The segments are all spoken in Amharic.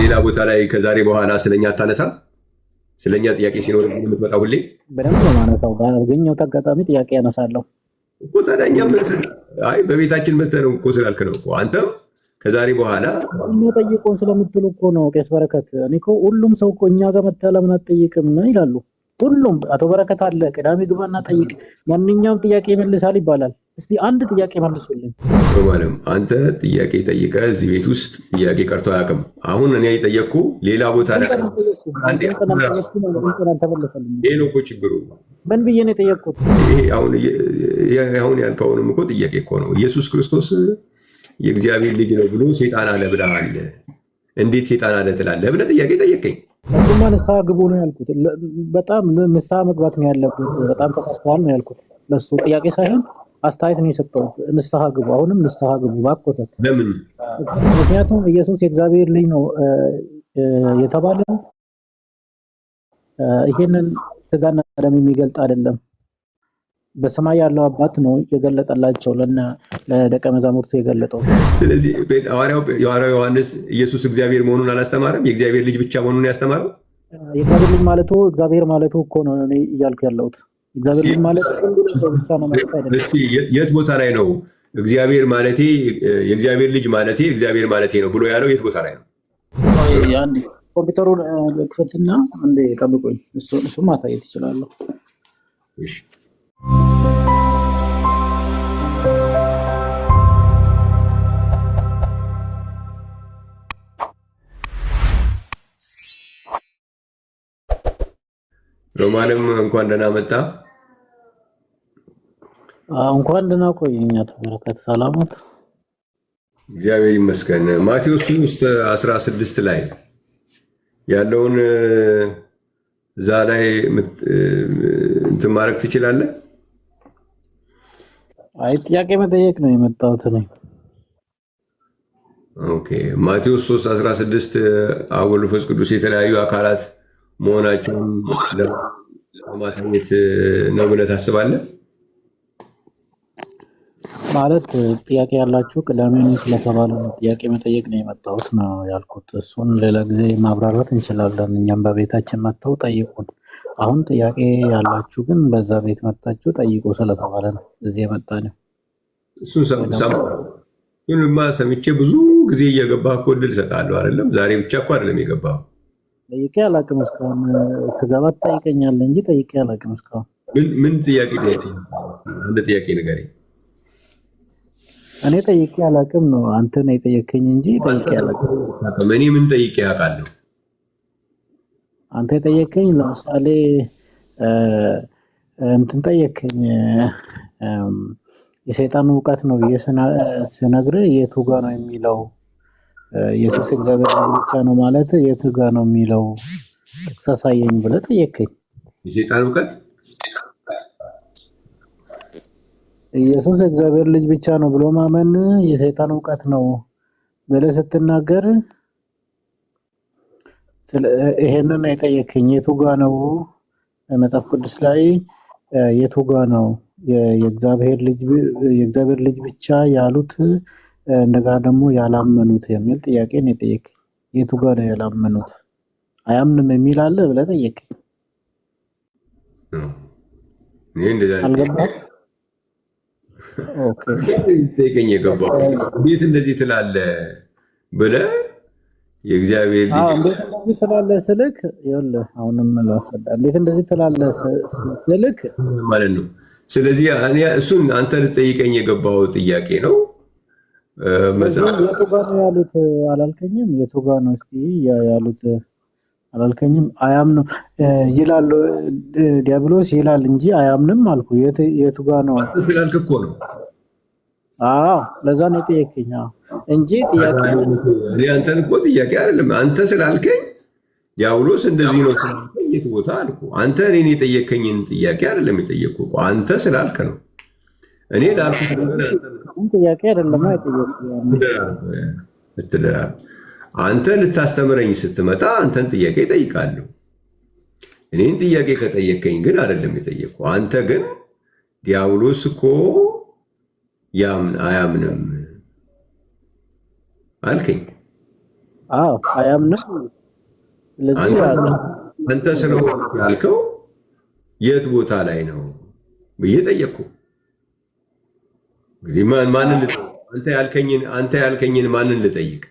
ሌላ ቦታ ላይ ከዛሬ በኋላ ስለኛ አታነሳም? ስለኛ ጥያቄ ሲኖር የምትመጣው ሁሌ በደንብ ነው ማነሳው። ባገኘሁት አጋጣሚ ጥያቄ ያነሳለሁ እኮ። ታዲያ አይ በቤታችን መተህ ነው እኮ ስላልክ ነው እኮ አንተም ከዛሬ በኋላ ጠይቆን ስለምትሉ እኮ ነው። ቄስ በረከት እኔ እኮ ሁሉም ሰው እኮ እኛ ጋር መተህ ለምን አትጠይቅም ይላሉ። ሁሉም አቶ በረከት አለ ቅዳሜ ግባና ጠይቅ፣ ማንኛውም ጥያቄ ይመልሳል ይባላል። እስቲ አንድ ጥያቄ መልሱልኝ። ማለት አንተ ጥያቄ ጠይቀህ እዚህ ቤት ውስጥ ጥያቄ ቀርቶ አያውቅም። አሁን እኔ የጠየቅኩ ሌላ ቦታ ላይ ይሄ ነው እኮ ችግሩ። ምን ብዬ ነው የጠየቅኩት? አሁን ያልከውንም እኮ ጥያቄ እኮ ነው። ኢየሱስ ክርስቶስ የእግዚአብሔር ልጅ ነው ብሎ ሴጣን አለ ብለሃል። እንዴት ሴጣን አለ ትላለህ ብለህ ጥያቄ ጠየቀኝ። ሁሉማ ንስሐ ግቡ ነው ያልኩት። በጣም ንስሐ መግባት ነው ያለበት። በጣም ተሳስተዋል ነው ያልኩት። ለሱ ጥያቄ ሳይሆን አስተያየት ነው የሰጠሁት። ንስሐ ግቡ፣ አሁንም ንስሐ ግቡ ባኮተ። ለምን? ምክንያቱም ኢየሱስ የእግዚአብሔር ልጅ ነው የተባለው ይሄንን ስጋና ደም የሚገልጥ አይደለም። በሰማይ ያለው አባት ነው የገለጠላቸው ለደቀ መዛሙርቱ የገለጠው። ስለዚህ ሐዋርያው ዮሐንስ ኢየሱስ እግዚአብሔር መሆኑን አላስተማረም። የእግዚአብሔር ልጅ ብቻ መሆኑን ያስተማረው። የእግዚአብሔር ልጅ ማለቱ እግዚአብሔር ማለቱ እኮ ነው እኔ እያልኩ ያለሁት። እግዚአብሔር ልጅ ማለት ሁሉንም ሰው ብቻ ነው ማለት አይደለም። እስቲ የት ቦታ ላይ ነው እግዚአብሔር ማለቴ የእግዚአብሔር ልጅ ማለቴ እግዚአብሔር ማለቴ ነው ብሎ ያለው? የት ቦታ ላይ ነው? አንዴ ኮምፒውተሩን ክፈትና አንዴ ጠብቁኝ። እሱን ማሳየት ይችላለሁ። እሺ ሮማንም እንኳን ደህና መጣ። እንኳን ደህና ቆየኝ አቶ በረከት። ሰላምት እግዚአብሔር ይመስገን። ማቴዎስ 3:16 ላይ ያለውን እዛ ላይ እንትን ማድረግ ትችላለህ? አይ ጥያቄ መጠየቅ ነው የመጣሁት እኔ። ኦኬ ማቴዎስ 3:16 አብ ወልድ መንፈስ ቅዱስ የተለያዩ አካላት መሆናቸውን ለማሳየት ነው ብለህ ታስባለህ? ማለት ጥያቄ ያላችሁ ቅዳሜ ስለተባለ ጥያቄ መጠየቅ ነው የመጣሁት ነው ያልኩት። እሱን ሌላ ጊዜ ማብራራት እንችላለን። እኛም በቤታችን መጥተው ጠይቁን። አሁን ጥያቄ ያላችሁ ግን በዛ ቤት መጣችሁ ጠይቁ ስለተባለ ነው እዚህ የመጣ ነው። እሱንማ ሰምቼ ብዙ ጊዜ እየገባህ እኮ እድል እሰጥሃለሁ አይደለም? ዛሬ ብቻ እኮ አይደለም የገባኸው። ጠይቄ አላውቅም እስካሁን። ስገባ ትጠይቀኛለህ እንጂ ጠይቄ አላውቅም እስካሁን። ምን ጥያቄ እንደ ጥያቄ ንገረኝ። እኔ ጠይቄ አላውቅም ነው አንተ ነው የጠየከኝ እንጂ ጠይቄ አላውቅም። እኔ ምን ጠይቄ አውቃለሁ? አንተ የጠየከኝ ለምሳሌ እንትን ጠየከኝ የሰይጣን እውቀት ነው ብዬ ስነግርህ የቱ ጋ ነው የሚለው? ኢየሱስ እግዚአብሔር ልጅ ብቻ ነው ማለት የቱ ጋ ነው የሚለው? ተሳሳየኝ ብለህ ጠየከኝ። የሰይጣን እውቀት ኢየሱስ እግዚአብሔር ልጅ ብቻ ነው ብሎ ማመን የሰይጣን እውቀት ነው ብለህ ስትናገር ይሄንን የጠየከኝ የቱ ጋ ነው? መጽሐፍ ቅዱስ ላይ የቱ ጋ ነው የእግዚአብሔር ልጅ ብቻ ያሉት እንደጋ ደግሞ ያላመኑት የሚል ጥያቄ ነው የጠየከኝ። የቱ ጋ ነው ያላመኑት? አያምንም የሚል አለ ብለህ ጠየከኝ። አልገባህም? ኦኬ ጠይቀኝ የገባው እንዴት እንደዚህ ትላለህ ብለህ የእግዚአብሔር ልጅ እንዴት እንደዚህ ትላለህ ስልክ ይኸውልህ አሁንም ላስረዳ። እንዴት እንደዚህ ትላለህ ስልክ ማለት ነው። ስለዚህ እሱን አንተ ልጠይቀኝ የገባው ጥያቄ ነው። የቱ ጋ ነው ያሉት አላልከኝም? የቱ ጋ ነው እስኪ ያሉት አላልከኝም? አያምንም ይላል ዲያብሎስ ይላል እንጂ አያምንም አልኩ። የቱ ጋ ነው ስላልክ እኮ ነው። አዎ ለዛ ነው የጠየከኝ እንጂ ጥያቄ እኔ አንተን እኮ ጥያቄ አይደለም። አንተ ስላልከኝ ዲያብሎስ እንደዚህ ነው ስላልከኝ የት ቦታ አልኩ። አንተ እኔን የጠየከኝን ጥያቄ አይደለም የጠየቅኩ እኮ አንተ ስላልክ ነው። እኔ ላልኩት ጥያቄ አይደለም የጠየቅኩ። አንተ ልታስተምረኝ ስትመጣ አንተን ጥያቄ እጠይቃለሁ። እኔን ጥያቄ ከጠየቀኝ ግን አይደለም የጠየቅኩ። አንተ ግን ዲያብሎስ እኮ አያምንም አልከኝ። አዎ አያምንም። ስለዚህ አንተ ስለሆንክ ያልከው የት ቦታ ላይ ነው ብዬ ጠየቅኩ። እንግዲህ ማንን አንተ ያልከኝን ማንን ልጠይቅ?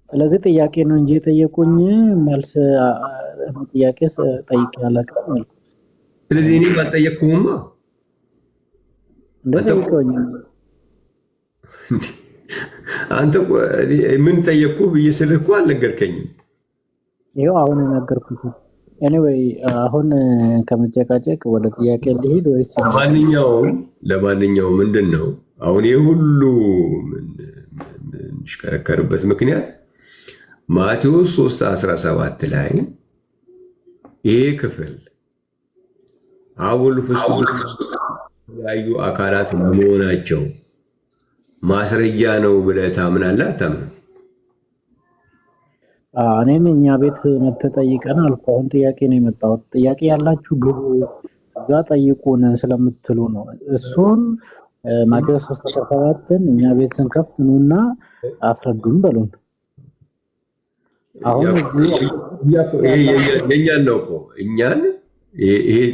ስለዚህ ጥያቄ ነው እንጂ የጠየቁኝ መልስ ጥያቄ ጠይቄ አላውቅም አልኩት። ስለዚህ እኔ አልጠየቅኩህማ። እንደጠይቀውኝ አንተ ምን ጠየቅኩህ ብዬ ስልህ እኮ አልነገርከኝም። ይኸው አሁን የነገርኩት። ኤኒዌይ አሁን ከመጨቃጨቅ ወደ ጥያቄ ልሂድ ወይስ? ለማንኛውም ምንድን ነው አሁን የሁሉ የምንሽከረከርበት ምክንያት ማቴዎስ 3:17 ላይ ይሄ ክፍል አብ ወልድ መንፈስ ቅዱስ የተለያዩ አካላት መሆናቸው ማስረጃ ነው ብለህ ታምናለህ አታምንም? እኔም እኛ ቤት መተህ ጠይቀን አልኩ። አሁን ጥያቄ ነው የመጣሁት። ጥያቄ ያላችሁ ግቡ እዛ ጠይቁን ስለምትሉ ነው። እሱን ማቴዎስ 3:17ን እኛ ቤት ስንከፍት ኑና አስረዱን በሉን። አሁን የእኛን ነው እኮ እኛን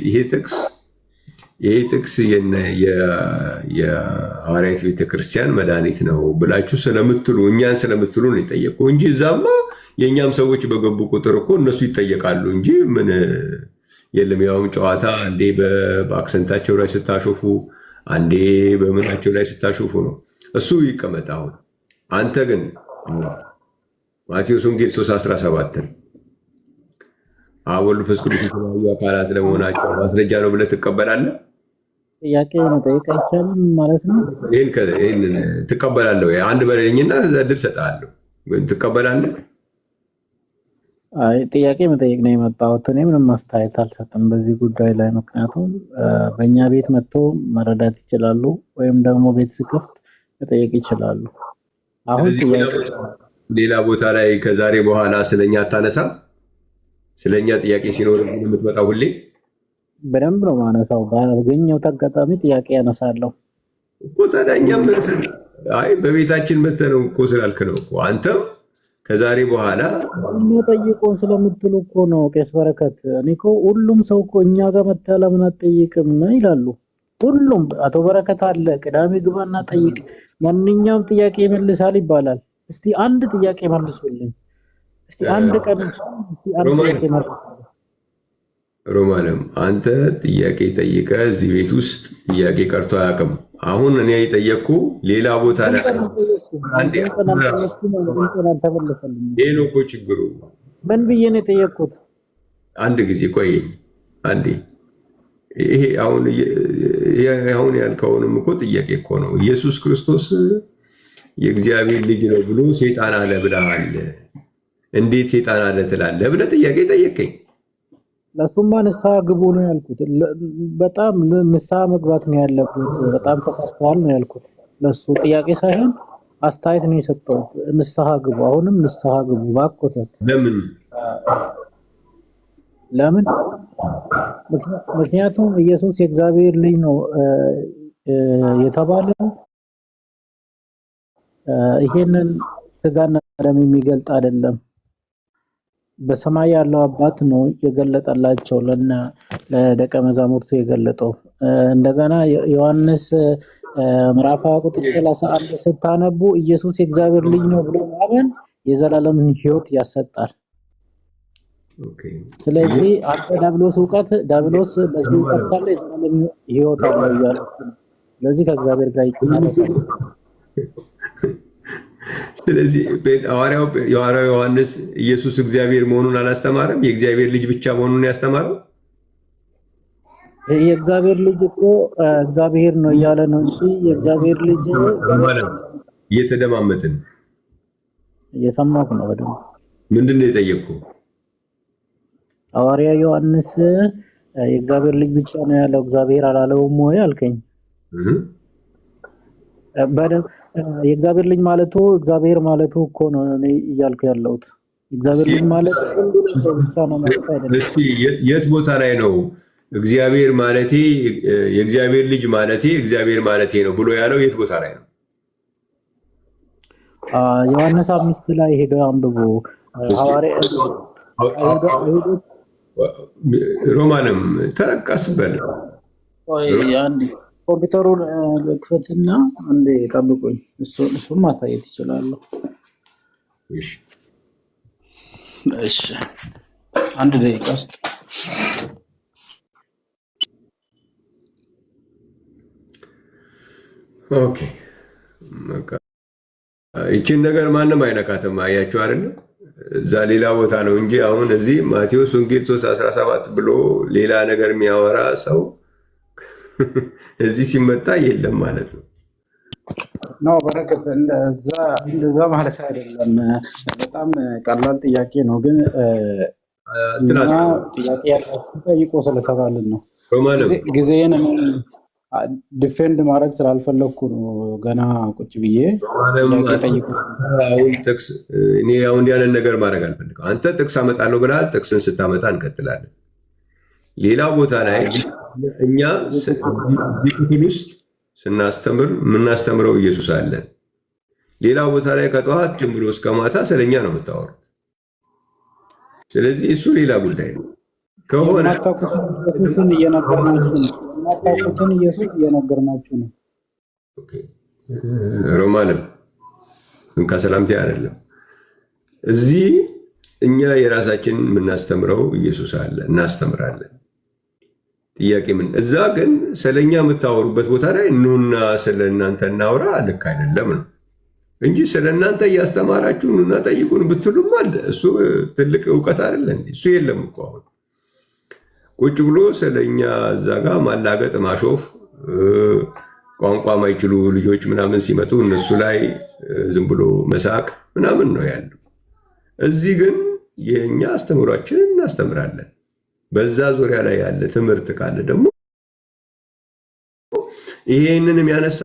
ይሄ ጥቅስ የሐዋርያት ቤተክርስቲያን መድኃኒት ነው ብላችሁ ስለምትሉ እኛን ስለምትሉ ነው የጠየቁ እንጂ እዛማ የእኛም ሰዎች በገቡ ቁጥር እኮ እነሱ ይጠየቃሉ እንጂ ምን የለም። ያውም ጨዋታ አንዴ በአክሰንታቸው ላይ ስታሾፉ፣ አንዴ በምናቸው ላይ ስታሾፉ ነው። እሱ ይቀመጥ። አሁን አንተ ግን ማቴዎስ ወንጌል 3:17 አብ ወልድ መንፈስ ቅዱስ የተለያዩ አካላት ለመሆናቸው ማስረጃ ነው ብለህ ትቀበላለህ? ጥያቄ መጠየቅ አይቻልም ማለት ነው። ይህን ትቀበላለህ ወይ? አንድ በለኝና እድል ሰጥሃለሁ። ግን ትቀበላለህ? አይ ጥያቄ መጠየቅ ነው የመጣሁት። እኔ ምንም አስተያየት አልሰጥም በዚህ ጉዳይ ላይ። ምክንያቱም በእኛ ቤት መጥተው መረዳት ይችላሉ፣ ወይም ደግሞ ቤት ስከፍት መጠየቅ ይችላሉ። አሁን ሌላ ቦታ ላይ ከዛሬ በኋላ ስለኛ አታነሳም? ስለኛ ጥያቄ ሲኖር የምትመጣው ሁሌ በደንብ ነው ማነሳው። ባገኘው አጋጣሚ ጥያቄ ያነሳለሁ እኮ። ታዲያ በቤታችን መተህ ነው እኮ ስላልክ ነው እኮ አንተም ከዛሬ በኋላ ጠይቆን ስለምትሉ እኮ ነው። ቄስ በረከት እኔ እኮ ሁሉም ሰው እኮ እኛ ጋር መተህ ለምን አትጠይቅም ይላሉ። ሁሉም አቶ በረከት አለ፣ ቅዳሜ ግባና ጠይቅ፣ ማንኛውም ጥያቄ ይመልሳል ይባላል። እስቲ አንድ ጥያቄ መልሱልኝ። እስቲ አንድ ቀን ሮማንም አንተ ጥያቄ ጠይቀህ እዚህ ቤት ውስጥ ጥያቄ ቀርቶ አያውቅም። አሁን እኔ የጠየቅኩ ሌላ ቦታ ላይ ይሄ ነው እኮ ችግሩ። ምን ብዬ ነው የጠየቅኩት? አንድ ጊዜ ቆይ አንዴ። ይሄ አሁን ያልከውንም እኮ ጥያቄ እኮ ነው። ኢየሱስ ክርስቶስ የእግዚአብሔር ልጅ ነው ብሎ ሴጣን አለ ብለሃል። እንዴት ሴጣን አለ ትላለህ ብለህ ጥያቄ ጠየቀኝ። ለሱማ ንስሐ ግቡ ነው ያልኩት። በጣም ንስሐ መግባት ነው ያለበት። በጣም ተሳስተዋል ነው ያልኩት። ለሱ ጥያቄ ሳይሆን አስተያየት ነው የሰጠሁት። ንስሐ ግቡ፣ አሁንም ንስሐ ግቡ ባኮተ። ለምን? ምክንያቱም ኢየሱስ የእግዚአብሔር ልጅ ነው የተባለው ይሄንን ስጋና ደም የሚገልጥ አይደለም። በሰማይ ያለው አባት ነው የገለጠላቸው ለደቀ መዛሙርቱ የገለጠው። እንደገና ዮሐንስ ምዕራፍ 20 ቁጥር 31 ስታነቡ ኢየሱስ የእግዚአብሔር ልጅ ነው ብሎ ማመን የዘላለምን ሕይወት ያሰጣል። ስለዚህ አንተ ዳብሎስ በዚህ እውቀት ካለ የዘላለም ሕይወት አለው እያለ ስለዚህ ከእግዚአብሔር ጋር ይጣላል። ስለዚህ ሐዋርያው ዮሐንስ ኢየሱስ እግዚአብሔር መሆኑን አላስተማረም። የእግዚአብሔር ልጅ ብቻ መሆኑን ያስተማረው። የእግዚአብሔር ልጅ እኮ እግዚአብሔር ነው እያለ ነው እንጂ የእግዚአብሔር ልጅ እየተደማመጥን እየሰማሁ ነው። በደምብ ምንድን ነው የጠየቅኩህ? ሐዋርያ ዮሐንስ የእግዚአብሔር ልጅ ብቻ ነው ያለው እግዚአብሔር አላለውም ወይ አልከኝ። የእግዚአብሔር ልጅ ማለቱ እግዚአብሔር ማለቱ እኮ ነው እኔ እያልኩ ያለሁት። እግዚአብሔር ልጅ ማለት ሁሉ ሰው ብቻ ነው ማለት አይደለም። እስቲ የት ቦታ ላይ ነው እግዚአብሔር ማለቴ የእግዚአብሔር ልጅ ማለቴ እግዚአብሔር ማለቴ ነው ብሎ ያለው? የት ቦታ ላይ ነው? ዮሐንስ 5 ላይ ሄደው አንብቡ። እስኪ ሐዋርያ አይሁዶች ሮማንም ተረቀስበል አንዴ ኮምፒውተሩን ክፈትና አንዴ ጠብቁኝ። እሱን ማሳየት ይችላለሁ። እሺ አንድ ደቂቃ ውስጥ ኦኬ። ይችን ነገር ማንም አይነካትም። አያችሁ አይደል? እዛ ሌላ ቦታ ነው እንጂ አሁን እዚህ ማቴዎስ ወንጌል 3:17 ብሎ ሌላ ነገር የሚያወራ ሰው እዚህ ሲመጣ የለም ማለት ነው። ነው በረከት፣ እንደዛ ማለት አይደለም። በጣም ቀላል ጥያቄ ነው፣ ግን ጥያቄ ያላችሁ ጠይቆ ስለተባልን ነው። ጊዜን ዲፌንድ ማድረግ ስላልፈለግኩ ነው ገና ቁጭ ብዬ ጥያቄ ጠይቁ። እኔ አሁን ያንን ነገር ማድረግ አልፈልግም። አንተ ጥቅስ አመጣለሁ ብለሃል። ጥቅስን ስታመጣ እንቀጥላለን። ሌላ ቦታ ላይ እኛ ክፍል ውስጥ ስናስተምር የምናስተምረው ኢየሱስ አለን። ሌላ ቦታ ላይ ከጠዋት ጀምሮ እስከ ማታ ስለኛ ነው የምታወሩት። ስለዚህ እሱ ሌላ ጉዳይ ነው ከሆነ ኢየሱስን እየነገርናችሁ ነው። የማታውቁትን ኢየሱስ እየነገርናችሁ ነው። ሮማንም እንካ ሰላምታ አይደለም። እዚህ እኛ የራሳችን የምናስተምረው ኢየሱስ አለ፣ እናስተምራለን። ጥያቄ ምን እዛ ግን ስለኛ የምታወሩበት ቦታ ላይ ኑና ስለ እናንተ እናውራ ልክ አይደለም ነው እንጂ ስለ እናንተ እያስተማራችሁ ኑና ጠይቁን ብትሉም አለ። እሱ ትልቅ እውቀት አይደለም። እሱ የለም እኮ አሁን ቁጭ ብሎ ስለኛ እዛ ጋር ማላገጥ፣ ማሾፍ፣ ቋንቋ ማይችሉ ልጆች ምናምን ሲመጡ እነሱ ላይ ዝም ብሎ መሳቅ ምናምን ነው ያለው። እዚህ ግን የእኛ አስተምሯችንን እናስተምራለን። በዛ ዙሪያ ላይ ያለ ትምህርት ካለ ደግሞ ይሄንን የሚያነሳው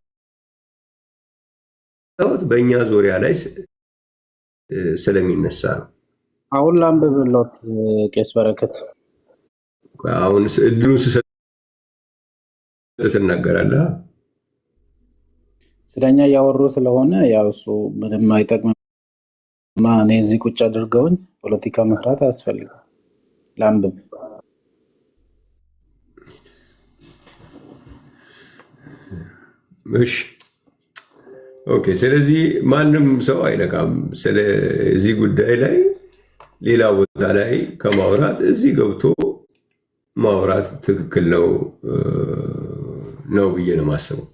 በእኛ ዙሪያ ላይ ስለሚነሳ ነው። አሁን ላንብብሎት ቄስ በረከት። አሁን እድሉን ስሰጥ ትናገራለህ። ስለኛ እያወሩ ስለሆነ ያው እሱ ምንም አይጠቅምም። እኔ እዚህ ቁጭ አድርገውኝ ፖለቲካ መስራት አያስፈልግም። ላንብብ። እሺ ኦኬ። ስለዚህ ማንም ሰው አይነካም። ስለዚህ ጉዳይ ላይ ሌላ ቦታ ላይ ከማውራት እዚህ ገብቶ ማውራት ትክክል ነው ብዬ ነው የማስበው።